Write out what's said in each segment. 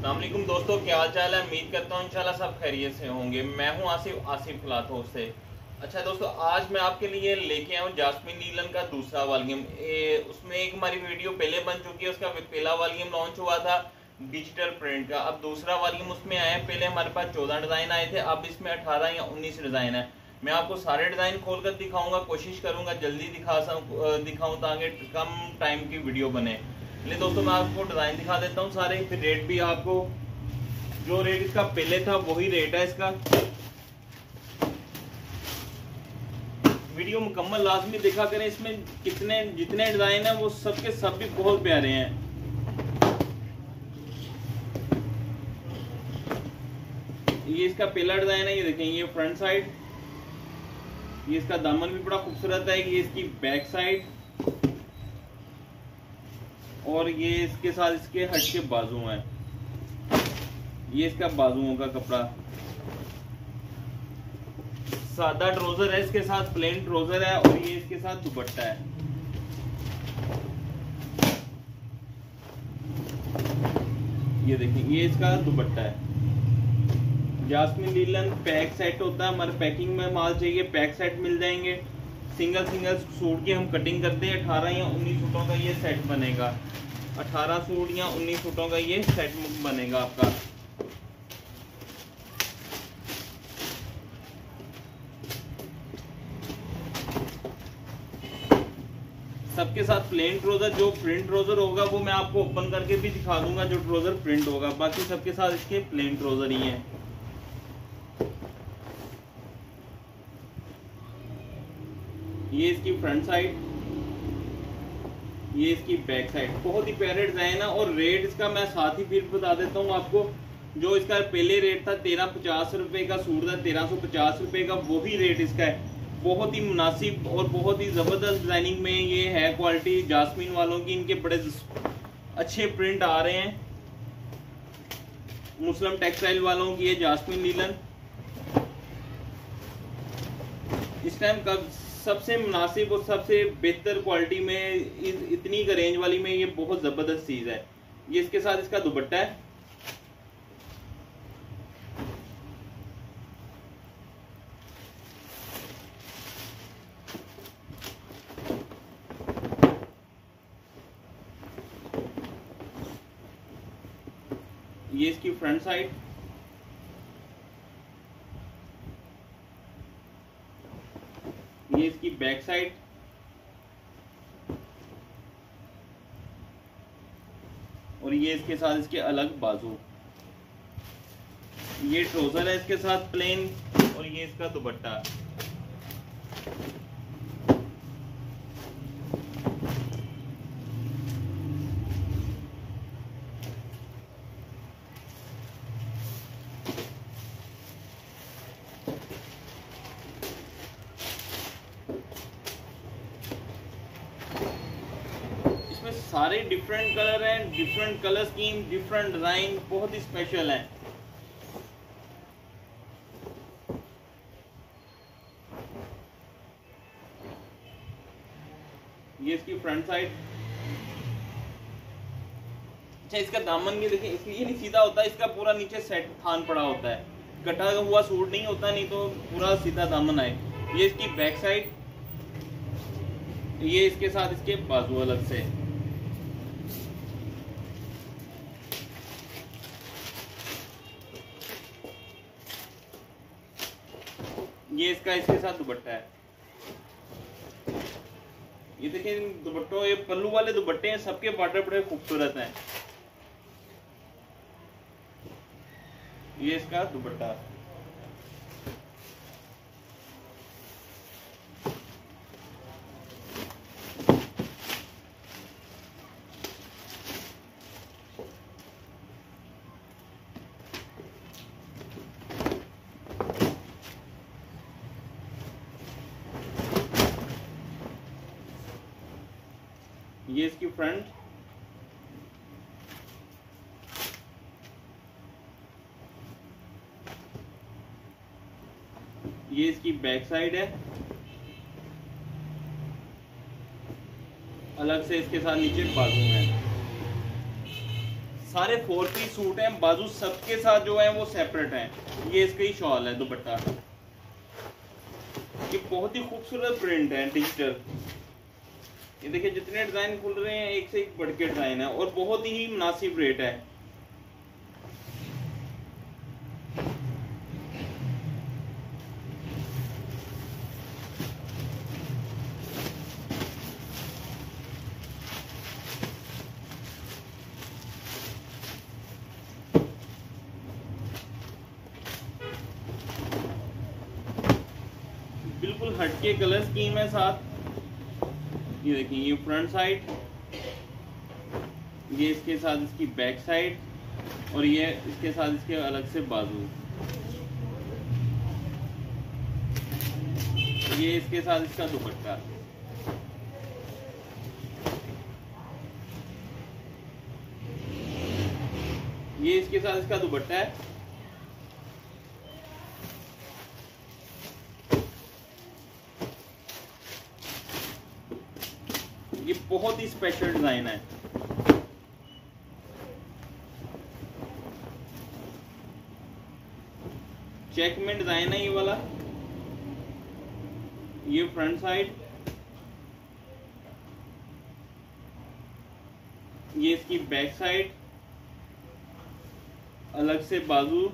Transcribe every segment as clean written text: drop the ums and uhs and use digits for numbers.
अस्सलामुअलैकुम दोस्तों, क्या हाल चाल है। उम्मीद करता हूँ इंशाल्लाह सब खैरियत से होंगे। मैं हूँ आसिफ खिलातो से। अच्छा दोस्तों, आज मैं आपके लिए लेके आया हूँ जास्मिन नीलन का दूसरा वॉल्यूम। उसमें एक हमारी वीडियो पहले बन चुकी है, उसका पहला वॉल्यूम लॉन्च हुआ था डिजिटल प्रिंट का। अब दूसरा वॉल्यूम उसमें आया है। पहले हमारे पास 14 डिज़ाइन आए थे, अब इसमें 18 या 19 डिज़ाइन है। मैं आपको सारे डिज़ाइन खोलकर दिखाऊंगा, कोशिश करूंगा जल्दी दिखाऊं ताकि कम टाइम की वीडियो बने। चलिए दोस्तों, मैं आपको डिज़ाइन दिखा देता हूँ सारे, फिर रेट भी आपको जो रेट इसका पहले था वही रेट है इसका। वीडियो मुकम्मल लाजमी देखा करें। इसमें जितने डिज़ाइन है वो सबके सब भी बहुत प्यारे हैं। ये इसका पहला डिज़ाइन है, ये देखें, ये फ्रंट साइड, ये इसका दामन भी बड़ा खूबसूरत है। ये इसकी बैक साइड, और ये इसके साथ इसके हट के बाजू हैं। ये इसका बाजुओं का कपड़ा, सादा ट्राउजर है, इसके साथ प्लेन ट्राउजर है, और ये इसके साथ दुपट्टा है। ये देखिए, ये इसका दुपट्टा है। जास्मिन नीलन पैक सेट होता है। हमारे पैकिंग में माल चाहिए, पैक सेट मिल जाएंगे। सिंगल सूट की हम कटिंग करते हैं। 18 या 19 सूटों का ये सेट बनेगा। 18 सूट या 19 सूटों का ये सेट बनेगा आपका। सबके साथ प्लेन ट्राउजर, जो प्रिंट ट्राउजर होगा वो मैं आपको ओपन करके भी दिखा दूंगा, जो ट्राउजर प्रिंट होगा। बाकी सबके साथ इसके प्लेन ट्राउजर ही हैं। ये इसकी फ्रंट साइड, ये इसकी बैक साइड। बहुत ही प्यारे डिजाइन है। और रेट इसका मैं साथ ही फिर बता देता हूँ आपको। जो इसका पहले रेट था 1350 रुपए का सूट था, 1350 रुपए का, वही रेट इसका है। बहुत ही मुनासिब और बहुत ही जबरदस्त डिजाइनिंग में ये है क्वालिटी जास्मिन वालों की। इनके बड़े अच्छे प्रिंट आ रहे हैं। मुस्लिम टेक्सटाइल वालों की ये जास्मिन नीलन इस टाइम का सबसे मुनासिब और सबसे बेहतर क्वालिटी में, इतनी रेंज वाली में ये बहुत जबरदस्त चीज है। ये इसके साथ इसका दुपट्टा है। ये इसकी फ्रंट साइड, ये इसकी बैक साइड, और ये इसके साथ इसके अलग बाजू। ये ट्राउजर है इसके साथ प्लेन, और ये इसका दुपट्टा। सारे डिफरेंट कलर हैं, different colour scheme, different design, बहुत ही स्पेशल है। ये इसकी फ्रंट साइड। अच्छा, इसका दामन भी देखिए, इसलिए नहीं सीधा होता, इसका पूरा नीचे सेट थान पड़ा होता है। कटा हुआ सूट नहीं होता, नहीं तो पूरा सीधा दामन आए। ये इसकी बैक साइड, ये इसके साथ इसके बाजू अलग से। ये इसके साथ दुपट्टा है। ये देखिए दुपट्टों, ये पल्लू वाले दुपट्टे हैं, सबके बॉर्डर बड़े खूबसूरत हैं। ये इसका दुपट्टा। ये इसकी फ्रंट, ये इसकी बैक साइड है। अलग से इसके साथ नीचे बाजू है। सारे 4 पीस सूट हैं, बाजू सबके साथ जो है वो सेपरेट हैं। ये इसका ही शॉल है, दुपट्टा। ये बहुत ही खूबसूरत प्रिंट है डिजिटल। ये देखिए जितने डिजाइन खुल रहे हैं एक से एक बढ़ के डिजाइन है और बहुत ही मुनासिब रेट है। बिल्कुल हटके कलर स्कीम है साथ। ये देखिए ये फ्रंट साइड, ये इसके साथ इसकी बैक साइड और ये इसके साथ इसके अलग से बाजू। ये इसके साथ इसका दुपट्टा। ये इसके साथ इसका दुपट्टा है। ये बहुत ही स्पेशल डिजाइन है। चेक में डिजाइन है ये वाला। ये फ्रंट साइड, ये इसकी बैक साइड, अलग से बाजू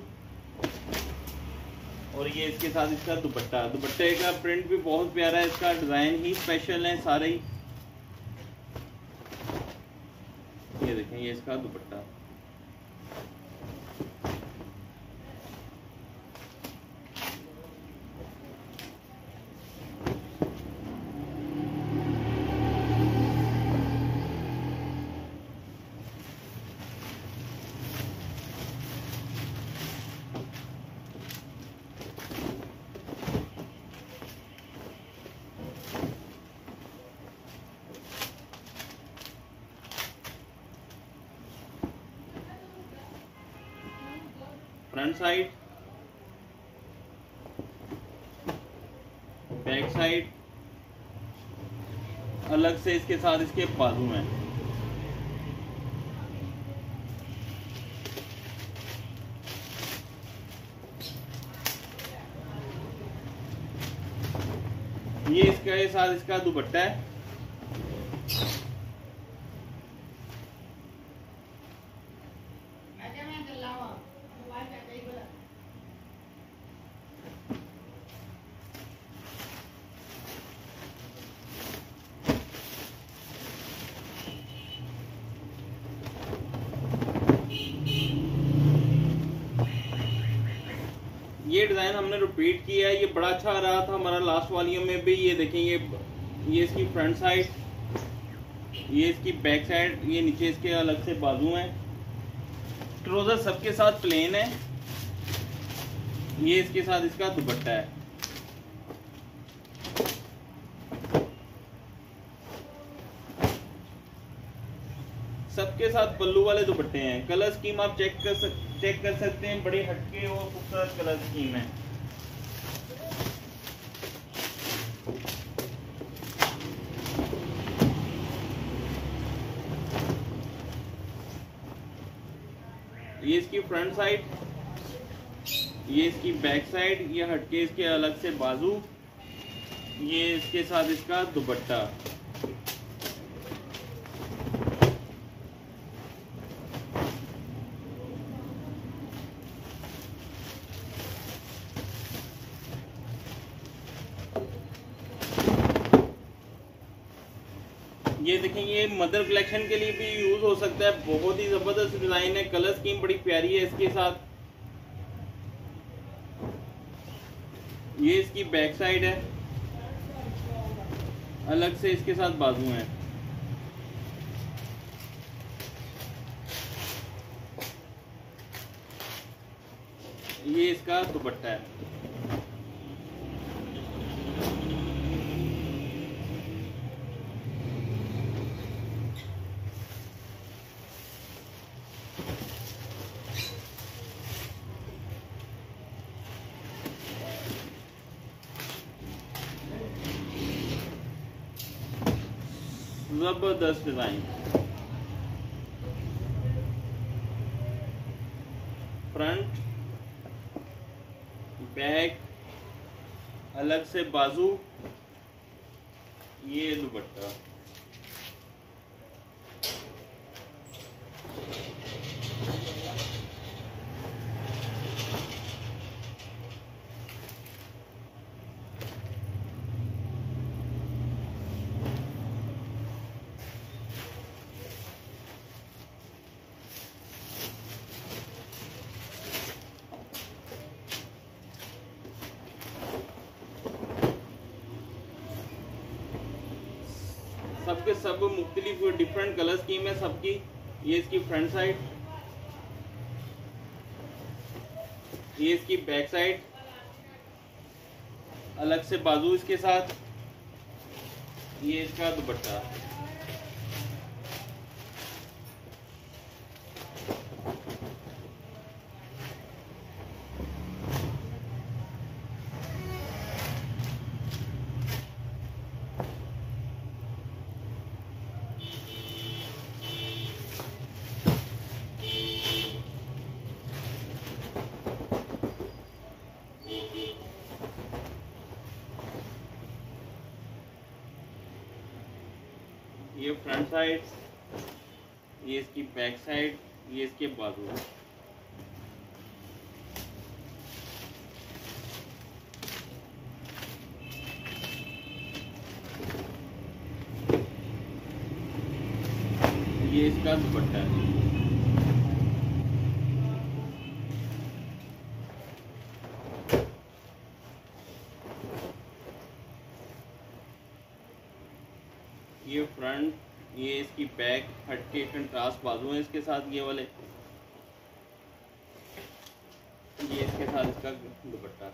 और ये इसके साथ इसका दुपट्टा। दुपट्टे का प्रिंट भी बहुत प्यारा है, इसका डिजाइन ही स्पेशल है सारे ही। ये देखें ये इसका दुपट्टा। फ्रंट साइड, बैक साइड, अलग से इसके साथ इसके बाजू में। ये इसके साथ इसका दुपट्टा है। ये डिजाइन हमने रिपीट किया है, ये बड़ा अच्छा आ रहा था हमारा लास्ट वॉल्यूम में भी। ये देखें ये इसकी फ्रंट साइड, ये इसकी बैक साइड, ये नीचे इसके अलग से बाजू हैं। ट्राउजर सबके साथ प्लेन है। ये इसके साथ इसका दुपट्टा है। सबके साथ पल्लू वाले दुपट्टे हैं। कलर स्कीम आप चेक कर सकते हैं, बड़े हटके और खूबसूरत कलर स्कीम है। ये इसकी फ्रंट साइड, ये इसकी बैक साइड, ये हटके इसके अलग से बाजू, ये इसके साथ इसका दुपट्टा। ये देखें ये मदर कलेक्शन के लिए भी यूज हो सकता है। बहुत ही जबरदस्त डिजाइन है, कलर स्कीम बड़ी प्यारी है इसके साथ। ये इसकी बैक साइड है, अलग से इसके साथ बाजू है। ये इसका दुपट्टा है। जबरदस्त डिजाइन। फ्रंट, बैक, अलग से बाजू, ये दुपट्टा। सबके सब मुख्तलिफ डिफरेंट कलर स्कीम है सबकी। ये इसकी फ्रंट साइड, ये इसकी बैक साइड, अलग से बाजू इसके साथ, ये इसका दुपट्टा। ये फ्रंट साइड, ये इसकी बैक साइड, ये इसके बाजू। ये इसका दुपट्टा है। ये फ्रंट, ये इसकी बैक, हटके कंट्रास्ट बाजू है इसके साथ ये वाले, ये इसके साथ इसका दुपट्टा।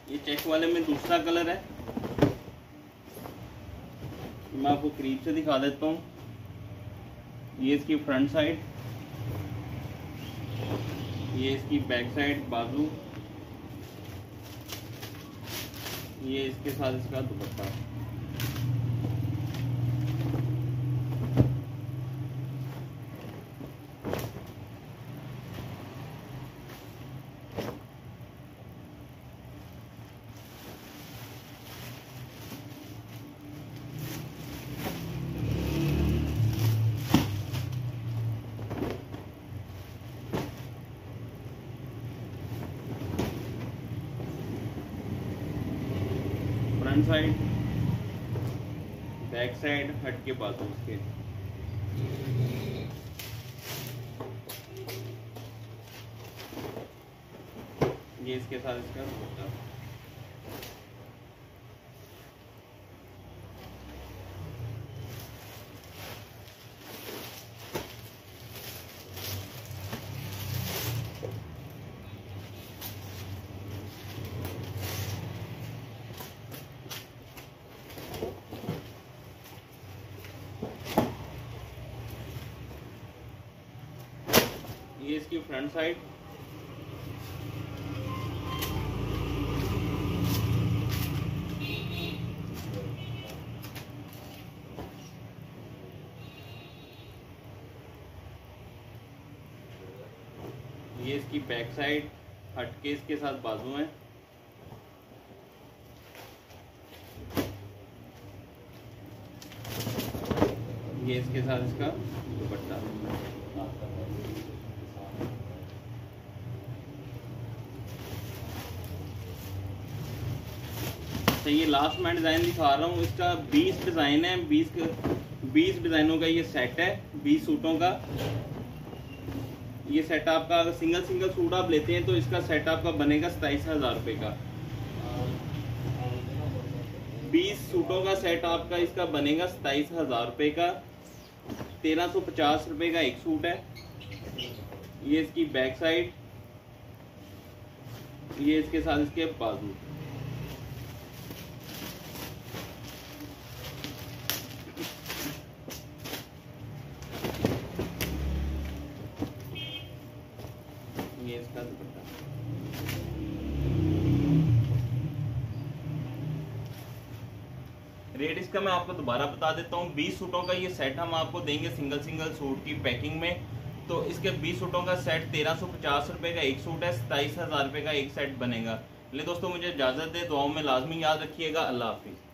ये चेक वाले में दूसरा कलर है, मैं आपको करीब से दिखा देता हूँ। ये इसकी फ्रंट साइड, ये इसकी बैक साइड बाजू, ये इसके साथ इसका दुपट्टा। फ्रंट साइड, बैक साइड, हट के बाजू उसके। ये इसके साथ इसका दुपट्टा। ये इसकी फ्रंट साइड, ये इसकी बैक साइड, हटके इसके साथ बाजू हैं। ये इसके साथ इसका दुपट्टा। तो ये लास्ट मैं डिज़ाइन दिखा रहा हूँ, इसका 20 डिज़ाइन है, 20 डिज़ाइनों का ये सेट है, 20 सूटों का ये सेट। आपका अगर सिंगल सूट आप लेते हैं तो इसका सेट आपका बनेगा 27,000 रुपये का। 20 सूटों का सेट आपका इसका बनेगा 27,000 रुपये का। 1350 रुपये का एक सूट है। ये इसकी बैक साइड, ये इसके साथ इसके बाजू। ये इसका दुपट्टा। रेट इसका मैं आपको दोबारा बता देता हूँ। 20 सूटों का ये सेट हम आपको देंगे सिंगल सिंगल सूट की पैकिंग में। तो इसके 20 सूटों का सेट 1350 रुपये का एक सूट है, 27,000 रुपये का एक सेट बनेगा। ले दोस्तों मुझे इजाज़त दे, दुआओं में लाजमी याद रखिएगा। अल्लाह हाफिज़।